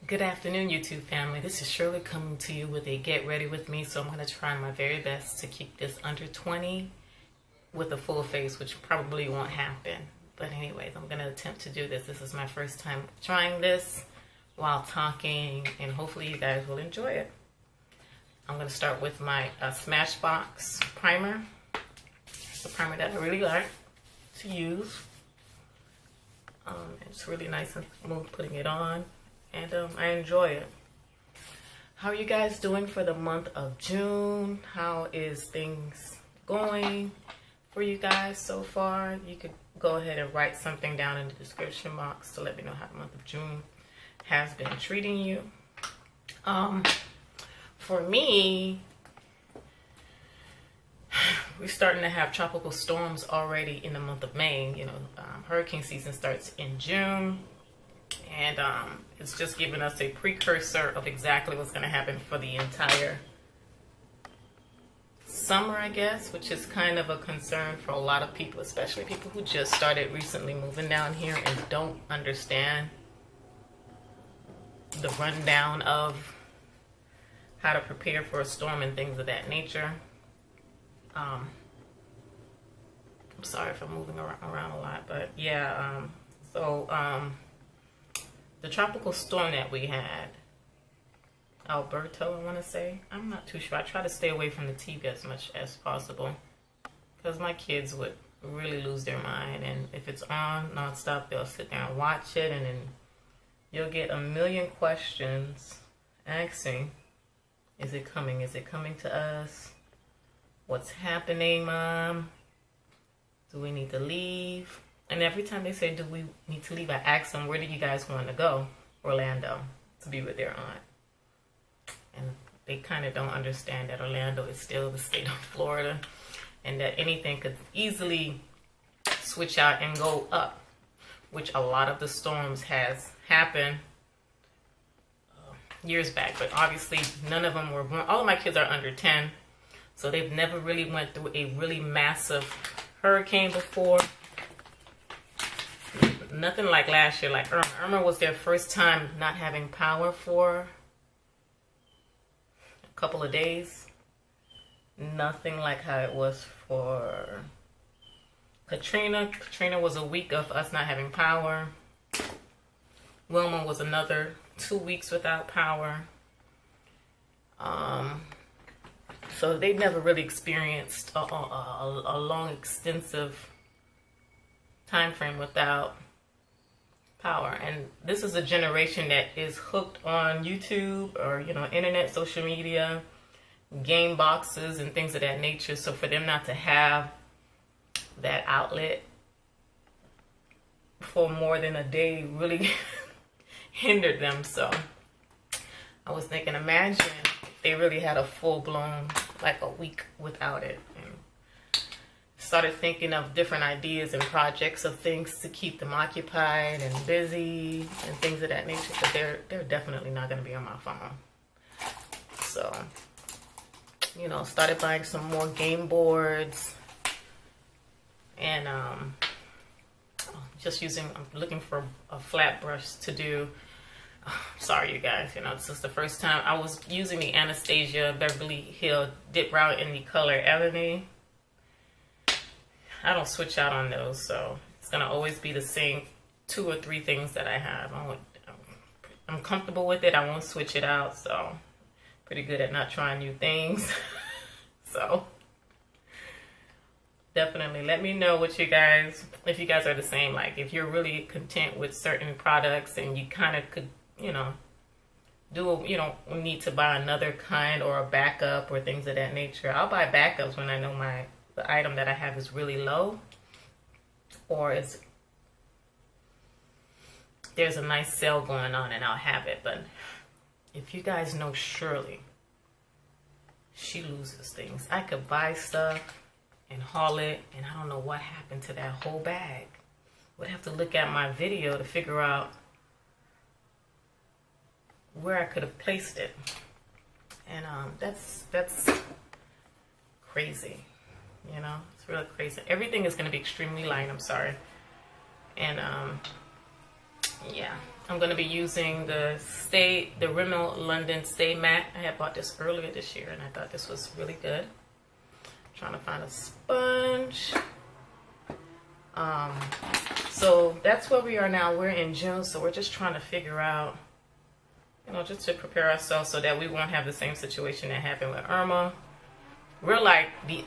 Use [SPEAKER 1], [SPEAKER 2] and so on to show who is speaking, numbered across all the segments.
[SPEAKER 1] Good afternoon, YouTube family. This is Shirley coming to you with a get ready with me. So I'm going to try my very best to keep this under 20 with a full face, which probably won't happen. But anyways, I'm going to attempt to do this. This is my first time trying this while talking, and hopefully you guys will enjoy it. I'm going to start with my Smashbox primer. It's a primer that I really like to use. It's really nice and smooth putting it on. And I enjoy it. How are you guys doing for the month of June? How is things going for you guys so far? You could go ahead and write something down in the description box to let me know how the month of June has been treating you. For me, we're starting to have tropical storms already in the month of May. You know, hurricane season starts in June. And it's just giving us a precursor of exactly what's going to happen for the entire summer, I guess, which is kind of a concern for a lot of people, especially people who just started recently moving down here and don't understand the rundown of how to prepare for a storm and things of that nature. I'm sorry if I'm moving around a lot, but yeah, the tropical storm that we had, Alberto, I want to say. I'm not too sure. I try to stay away from the TV as much as possible because my kids would really lose their mind. And if it's on nonstop, they'll sit there and watch it, and then you'll get a million questions asking, is it coming? Is it coming to us? What's happening, Mom? Do we need to leave? And every time they say, do we need to leave, I ask them, where do you guys want to go? Orlando, to be with their aunt. And they kind of don't understand that Orlando is still the state of Florida, and that anything could easily switch out and go up, which a lot of the storms has happened years back. But obviously, none of them were born. All of my kids are under 10, so they've never really went through a really massive hurricane before. Nothing like last year, like Irma. Irma was their first time not having power for a couple of days. Nothing like how it was for Katrina. Katrina was a week of us not having power. Wilma was another 2 weeks without power. So they never really experienced a long, extensive time frame without power. And this is a generation that is hooked on YouTube or, you know, internet, social media, game boxes and things of that nature. So for them not to have that outlet for more than a day really hindered them. So I was thinking, imagine if they really had a full-blown, like a week without it. Started thinking of different ideas and projects of things to keep them occupied and busy and things of that nature, but they're definitely not going to be on my phone. So, you know, started buying some more game boards, and I'm looking for a flat brush to do. Sorry, you guys, you know, this is the first time I was using the Anastasia Beverly Hill Dip Brow in the color Ebony. I don't switch out on those, so it's going to always be the same 2 or 3 things that I have. I'm comfortable with it. I won't switch it out, so pretty good at not trying new things. So definitely let me know what you guys, if you guys are the same, like if you're really content with certain products and you kind of could, you know, you don't need to buy another kind or a backup or things of that nature. I'll buy backups when I know the item that I have is really low, or there's a nice sale going on and I'll have it. But if you guys know Shirley, she loses things. I could buy stuff and haul it, and I don't know what happened to that whole bag. Would have to look at my video to figure out where I could have placed it. And that's crazy. You know, it's really crazy. Everything is going to be extremely light. I'm sorry. And yeah, I'm going to be using the Rimmel London Stay Matte. I had bought this earlier this year and I thought this was really good. Trying to find a sponge. So that's where we are now. We're in June, so we're just trying to figure out, you know, just to prepare ourselves so that we won't have the same situation that happened with Irma. We're like the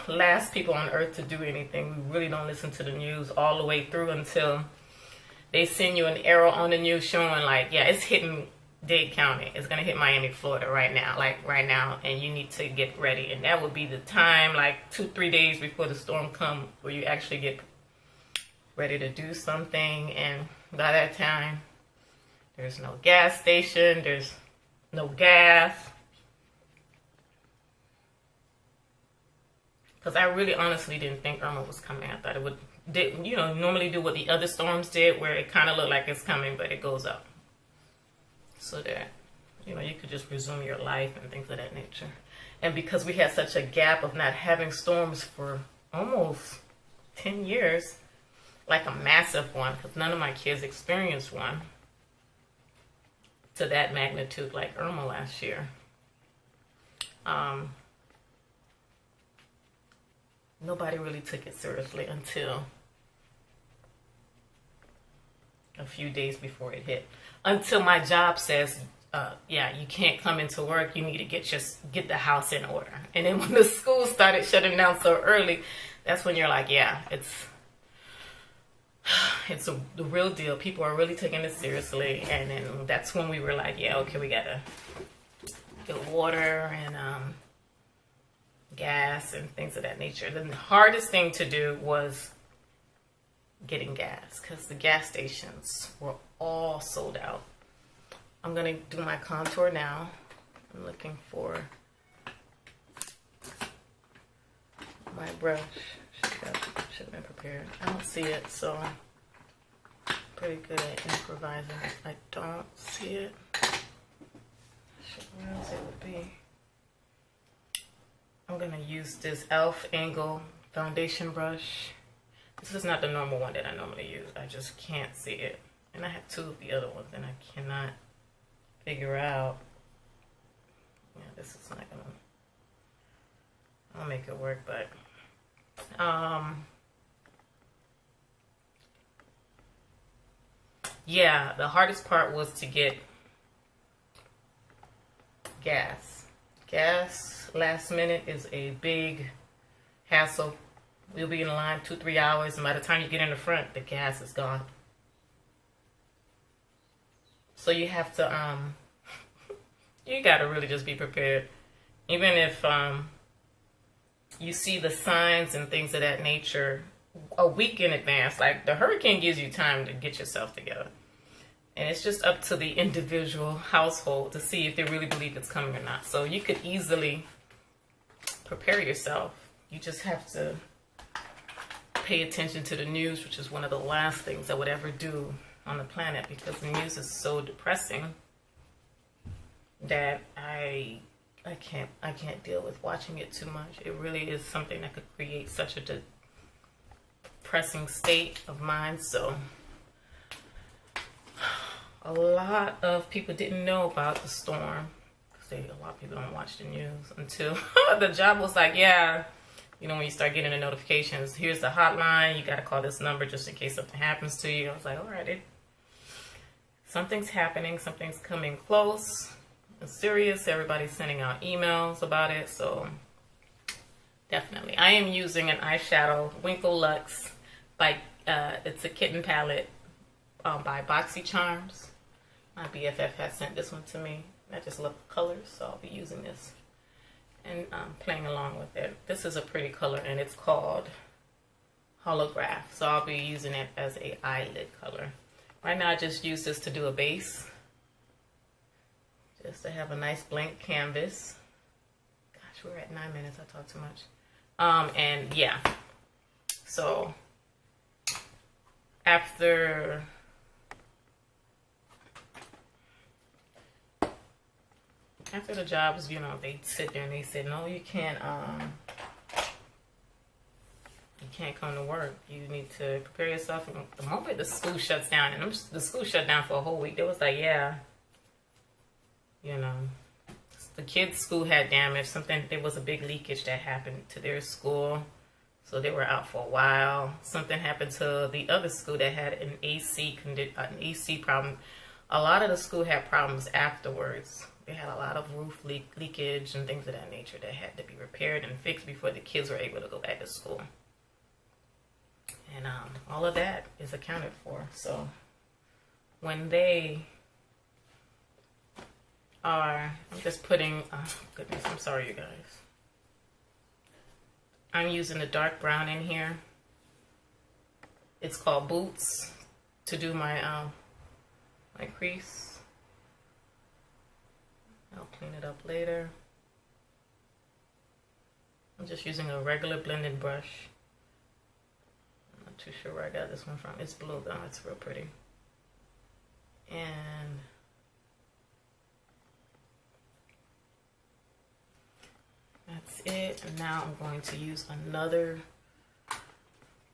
[SPEAKER 1] last people on earth to do anything. We really don't listen to the news all the way through until they send you an arrow on the news showing like, yeah, it's hitting Dade County. It's going to hit Miami, Florida right now, and you need to get ready. And that would be the time, like 2-3 days before the storm comes, where you actually get ready to do something. And by that time, there's no gas station, there's no gas. Because I really honestly didn't think Irma was coming. I thought it would, you know, normally do what the other storms did, where it kind of looked like it's coming, but it goes up. So that, you know, you could just resume your life and things of that nature. And because we had such a gap of not having storms for almost 10 years, like a massive one, because none of my kids experienced one to that magnitude like Irma last year. Nobody really took it seriously until a few days before it hit. Until my job says, yeah, you can't come into work. You need to get the house in order. And then when the school started shutting down so early, that's when you're like, yeah, it's the real deal. People are really taking it seriously. And then that's when we were like, yeah, okay, we gotta get water and gas and things of that nature. The hardest thing to do was getting gas because the gas stations were all sold out. I'm gonna do my contour now. I'm looking for my brush. Should have been prepared. I don't see it, so I'm pretty good at improvising. If I don't see it, where else it would be? I'm gonna use this e.l.f. Angle foundation brush. This is not the normal one that I normally use. I just can't see it. And I have two of the other ones and I cannot figure out. Yeah, this is not gonna, I'll make it work, but yeah, the hardest part was to get gas. Gas last minute is a big hassle. We'll be in line 2-3 hours, and by the time you get in the front, the gas is gone. So you have to, you gotta really just be prepared. Even if you see the signs and things of that nature a week in advance, like the hurricane gives you time to get yourself together. And it's just up to the individual household to see if they really believe it's coming or not. So you could easily prepare yourself. You just have to pay attention to the news, which is one of the last things I would ever do on the planet, because the news is so depressing that I can't deal with watching it too much. It really is something that could create such a depressing state of mind. So a lot of people didn't know about the storm because a lot of people don't watch the news until the job was like, yeah, you know, when you start getting the notifications, here's the hotline, you got to call this number just in case something happens to you. I was like, all right, something's happening, something's coming close and serious. Everybody's sending out emails about it. So definitely. I am using an eyeshadow, Winkle Luxe, by, it's a kitten palette by Boxy Charms. My BFF has sent this one to me. I just love the colors, so I'll be using this and playing along with it. This is a pretty color and it's called Holograph. So I'll be using it as a eyelid color. Right now I just use this to do a base. Just to have a nice blank canvas. Gosh, we're at 9 minutes. I talk too much. And yeah. So after the jobs, you know, they sit there and they said, no, you can't can't come to work. You need to prepare yourself. And the moment the school shuts down, and the school shut down for a whole week, it was like, yeah, you know, the kids' school had damage. There was a big leakage that happened to their school, so they were out for a while. Something happened to the other school that had an AC problem. A lot of the school had problems afterwards. They had a lot of roof leakage and things of that nature that had to be repaired and fixed before the kids were able to go back to school. And all of that is accounted for. So when they are, I'm just putting, oh goodness, I'm sorry you guys. I'm using the dark brown in here. It's called Boots to do my my crease. I'll clean it up later. I'm just using a regular blending brush. I'm not too sure where I got this one from. It's blue though, it's real pretty. And that's it. And now I'm going to use another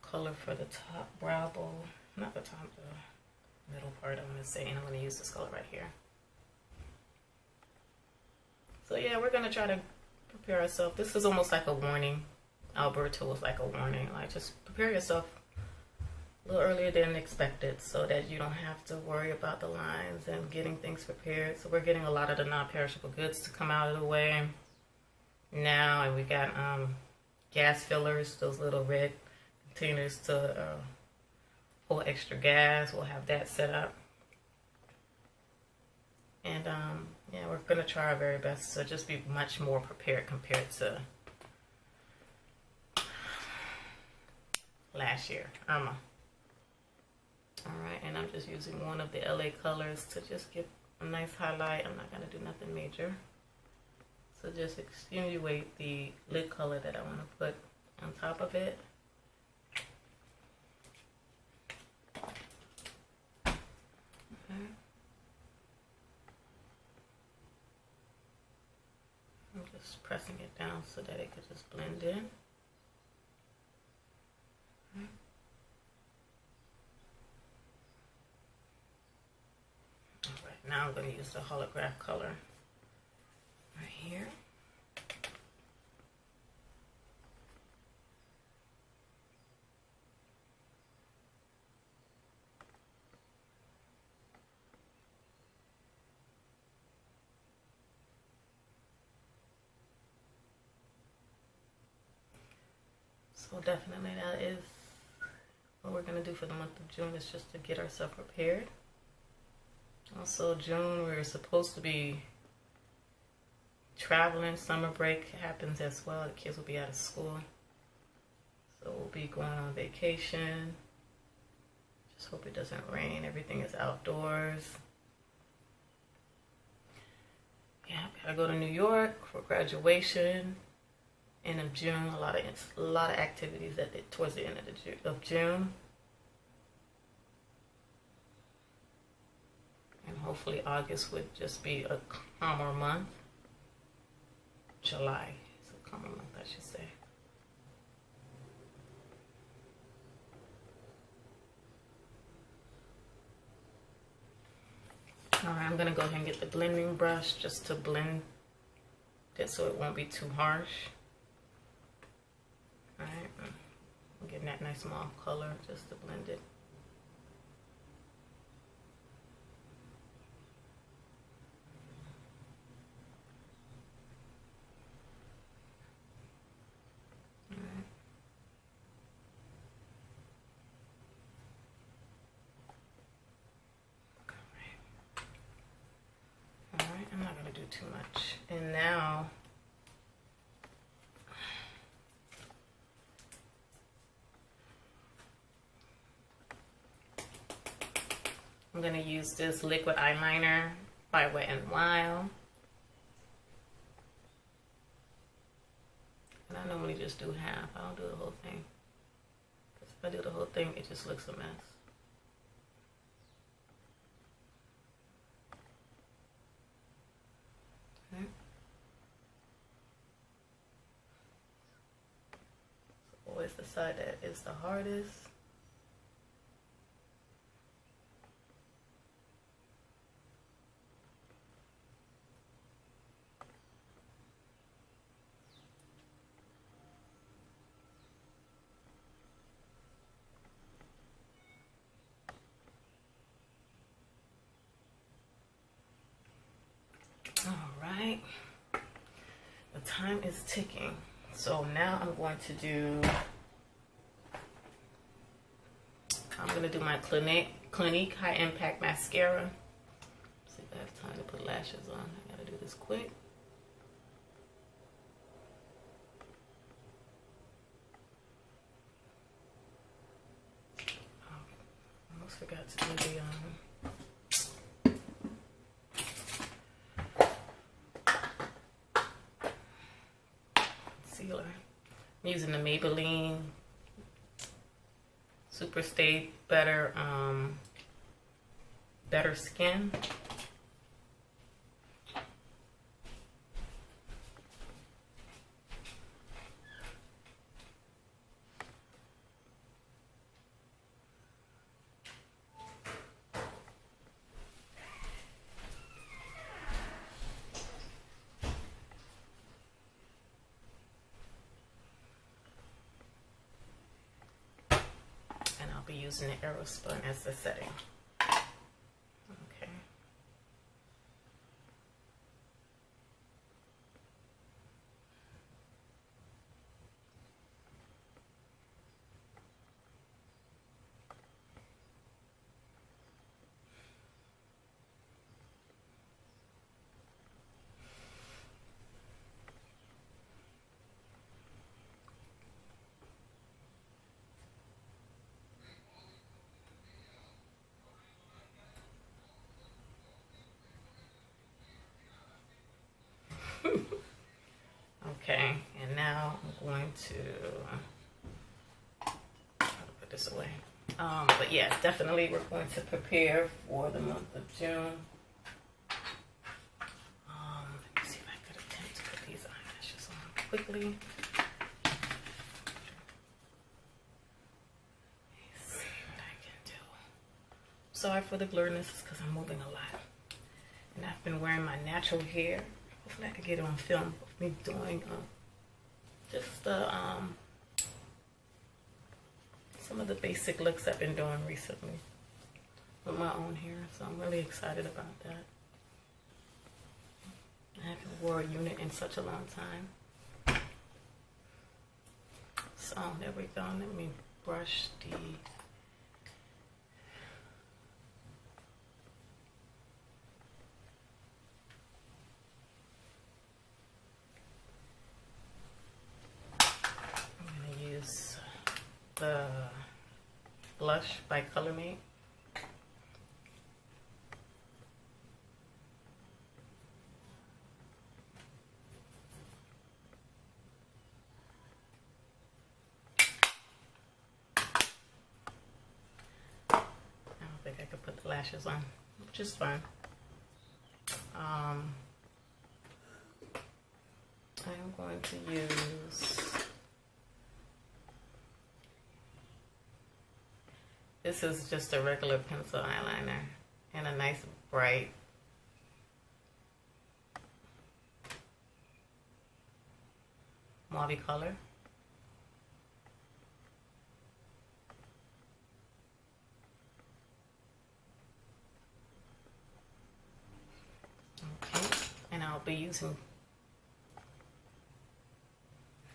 [SPEAKER 1] color for the top brow bone. Not the top, the middle part I'm going to say. And I'm going to use this color right here. So yeah, we're going to try to prepare ourselves. This is almost like a warning. Alberto was like a warning. Like, just prepare yourself a little earlier than expected so that you don't have to worry about the lines and getting things prepared. So we're getting a lot of the non-perishable goods to come out of the way now. And we got gas fillers, those little red containers to hold extra gas. We'll have that set up. And yeah, we're going to try our very best to just be much more prepared compared to last year. Alright, and I'm just using one of the LA colors to just give a nice highlight. I'm not going to do nothing major. So just extenuate the lid color that I want to put on top of it. Okay. I'm just pressing it down so that it could just blend in. Okay. Alright, now I'm going to use the holograph color right here. So definitely that is what we're going to do for the month of June, is just to get ourselves prepared. Also June, we're supposed to be traveling. Summer break happens as well. The kids will be out of school. So we'll be going on vacation. Just hope it doesn't rain. Everything is outdoors. Yeah, gotta go to New York for graduation. End of June, a lot of activities towards the end of June, and hopefully August would just be a calmer month. July is a calmer month, I should say. All right, I'm gonna go ahead and get the blending brush just to blend it so it won't be too harsh. Alright, I'm getting that nice mauve color just to blend it. Alright, I'm not going to do too much. And now I'm going to use this liquid eyeliner by Wet n Wild. And I normally just do half. I don't do the whole thing. Because if I do the whole thing, it just looks a mess. Okay. always the side that is the hardest. Alright, the time is ticking. So now I'm going to do my Clinique High Impact Mascara. See if I have time to put lashes on. I gotta do this quick. I almost forgot to do the concealer. I'm using the Maybelline Super Stay Better Skin. Be using the Aerospun as the setting. Okay. Okay, and now I'm going to put this away. But yeah, definitely we're going to prepare for the month of June. Let me see if I could attempt to put these eyelashes on quickly. Let's see what I can do. Sorry for the blurriness, it's because I'm moving a lot. And I've been wearing my natural hair. Hopefully I could get it on film of me doing just some of the basic looks I've been doing recently with my own hair. So I'm really excited about that. I haven't worn a unit in such a long time. So there we go. Let me brush the the blush by Color Me. I don't think I could put the lashes on, which is fine. I'm going to use this is just a regular pencil eyeliner and a nice bright mauve color. Okay, and I'll be using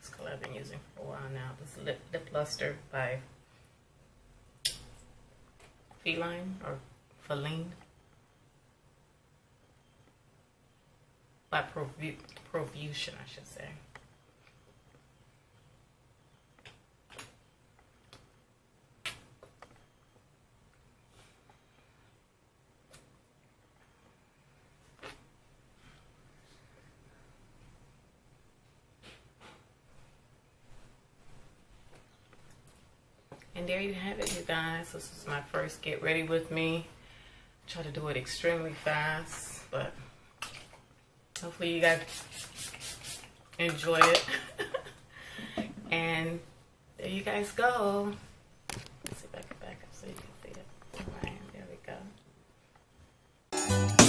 [SPEAKER 1] this color I've been using for a while now. This lip luster by Feline by Profusion, I should say. And there you have it, you guys. This is my first Get Ready With Me. Try to do it extremely fast, but hopefully you guys enjoy it. And there you go. guys go. Let's see if I can back up so you can see it. All right, there we go.